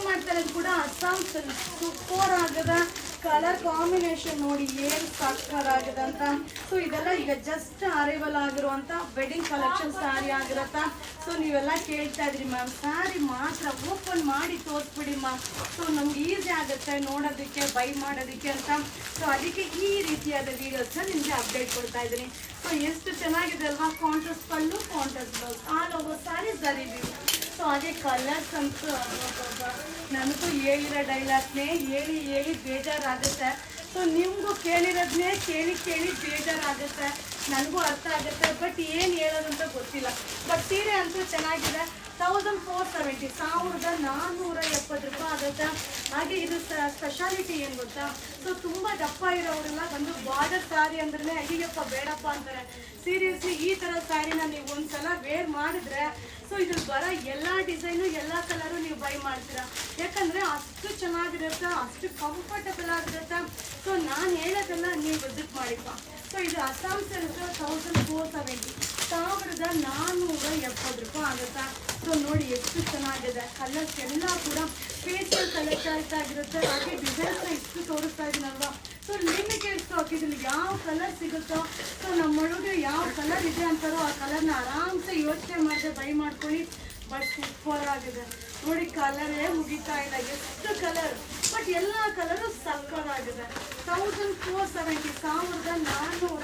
ಮಾಡ್ತಾ ಇರೋದು ಕೂಡ ಅಸ್ಸಾಂ ಸಿಲ್ಕ್ ಸೂಪರ್ ಆಗದ ಕಲರ್ ಕಾಂಬಿನೇಷನ್ ನೋಡಿ ಏನು ಸಕ್ಕತ್ತಾಗಿದೆ ಅಂತ. ಸೊ ಇದೆಲ್ಲ ಈಗ ಜಸ್ಟ್ ಅರೈವಲ್ ಆಗಿರುವಂತ ವೆಡ್ಡಿಂಗ್ ಕಲೆಕ್ಷನ್ ಸ್ಯಾರಿ ಆಗಿರತ್ತ. ಸೊ ನೀವೆಲ್ಲ ಕೇಳ್ತಾ ಇದ್ರಿ ಮ್ಯಾಮ್ ಸ್ಯಾರಿ ಮಾತ್ರ ಓಪನ್ ಮಾಡಿ ತೋರಿಸ್ಬಿಡಿ ಮ್ಯಾಮ್, ಸೊ ನಮ್ಗೆ ಈಸಿ ಆಗುತ್ತೆ ನೋಡೋದಕ್ಕೆ ಬೈ ಮಾಡೋದಕ್ಕೆ ಅಂತ. ಸೊ ಅದಕ್ಕೆ ಈ ರೀತಿಯಾದ ವಿಡಿಯೋಸ್ನ ನಿಮಗೆ ಅಪ್ಡೇಟ್ ಕೊಡ್ತಾ ಇದ್ದೀನಿ. ಸೊ ಎಷ್ಟು ಚೆನ್ನಾಗಿದೆ ಅಲ್ವಾ, contrast pallu contrast blouse all over sari zari weave. So ಹಾಗೆ ಕಲರ್ಸ್ ಅಂತೂ ನನಗೂ ಹೇಳಿರೋ ಡೈಲಾಗ್ನೇ ಹೇಳಿ ಹೇಳಿ ಬೇಜಾರಾಗುತ್ತೆ. ಸೊ ನಿಮಗೂ ಕೇಳಿರೋದನ್ನೇ ಕೇಳಿ ಕೇಳಿ ಬೇಜಾರಾಗುತ್ತೆ, ನನಗೂ ಅರ್ಥ ಆಗುತ್ತೆ. ಬಟ್ ಏನು ಹೇಳೋದು ಅಂತ ಗೊತ್ತಿಲ್ಲ. ಬಟ್ ಸೀರೆ ಅಂತೂ ಚೆನ್ನಾಗಿದೆ. 1470 1470 ರೂಪಾಯಿ ಆಗುತ್ತೆ. ಹಾಗೆ ಇದು ಸ್ಪೆಷಾಲಿಟಿ ಏನು ಗೊತ್ತಾ, ಸೊ ತುಂಬ ದಪ್ಪ ಇರೋರೆಲ್ಲ ಬಂದು ಬಾರ್ಡರ್ ಸ್ಯಾರಿ ಅಂದ್ರೆ ಅಯ್ಯಪ್ಪ ಬೇಡಪ್ಪ ಅಂತಾರೆ. ಸೀರಿಯಸ್ಲಿ ಈ ಥರ ಸ್ಯಾರಿನ ನೀವು ಒಂದ್ಸಲ ವೇರ್ ಮಾಡಿದ್ರೆ ಸೊ ಇದು ಬರೋ ಎಲ್ಲ ಡಿಸೈನು ಎಲ್ಲ ಕಲರು ನೀವು ಬೈ ಮಾಡ್ತೀರಾ. ಯಾಕಂದರೆ ಅಷ್ಟು ಚೆನ್ನಾಗಿರುತ್ತೆ, ಅಷ್ಟು ಕಂಫರ್ಟಬಲ್ ಆಗಿರುತ್ತೆ. ಸೊ ನಾನು ಹೇಳೋದೆಲ್ಲ ನೀವು ವಿಸಿಟ್ ಮಾಡಿಪ್ಪ. ಸೊ ಇದು ಅಸ್ಸಾಂ ಸಿಲ್ಕ್ 1470 1470 ರೂಪಾಯಿ ಆಗುತ್ತೆ. ಸೊ ನೋಡಿ ಎಷ್ಟು ಚೆನ್ನಾಗಿದೆ. ಕಲರ್ಸ್ ಎಲ್ಲ ಕೂಡ ಫೇಶಿಯಲ್ ಕಲರ್ ಚಾಯ್ಸ್ ಆಗಿರುತ್ತೆ. ಹಾಗೆ ಡಿಸೈನ್ಸ್ನ ಇಷ್ಟು ತೋರಿಸ್ತಾ ಇದ್ದೀನಲ್ವಾ. ಸೊ ಲಿಮಿಟೆಡ್ ಸ್ಟಾಕ್ ಇದ್ರಲ್ಲಿ ಯಾವ ಕಲರ್ ಸಿಗುತ್ತೋ, ಸೊ ನಮ್ಮ ಹುಡುಗ ಯಾವ ಕಲರ್ ಇದೆ ಅಂತಾರೋ ಆ ಕಲರ್ನ ಆರಾಮ್ಸೆ ಯೋಚನೆ ಮಾಡಿದೆ ಬೈ ಮಾಡ್ಕೊಳ್ಳಿ. ಬಟ್ ಸೂಪರ್ ಆಗಿದೆ ನೋಡಿ, ಕಲರೇ ಮುಗಿತಾ ಇಲ್ಲ, ಎಷ್ಟು ಕಲರ್. ಬಟ್ ಎಲ್ಲ ಕಲರು ಸಕ್ಕತ್ತಾಗಿದೆ. 1470 1470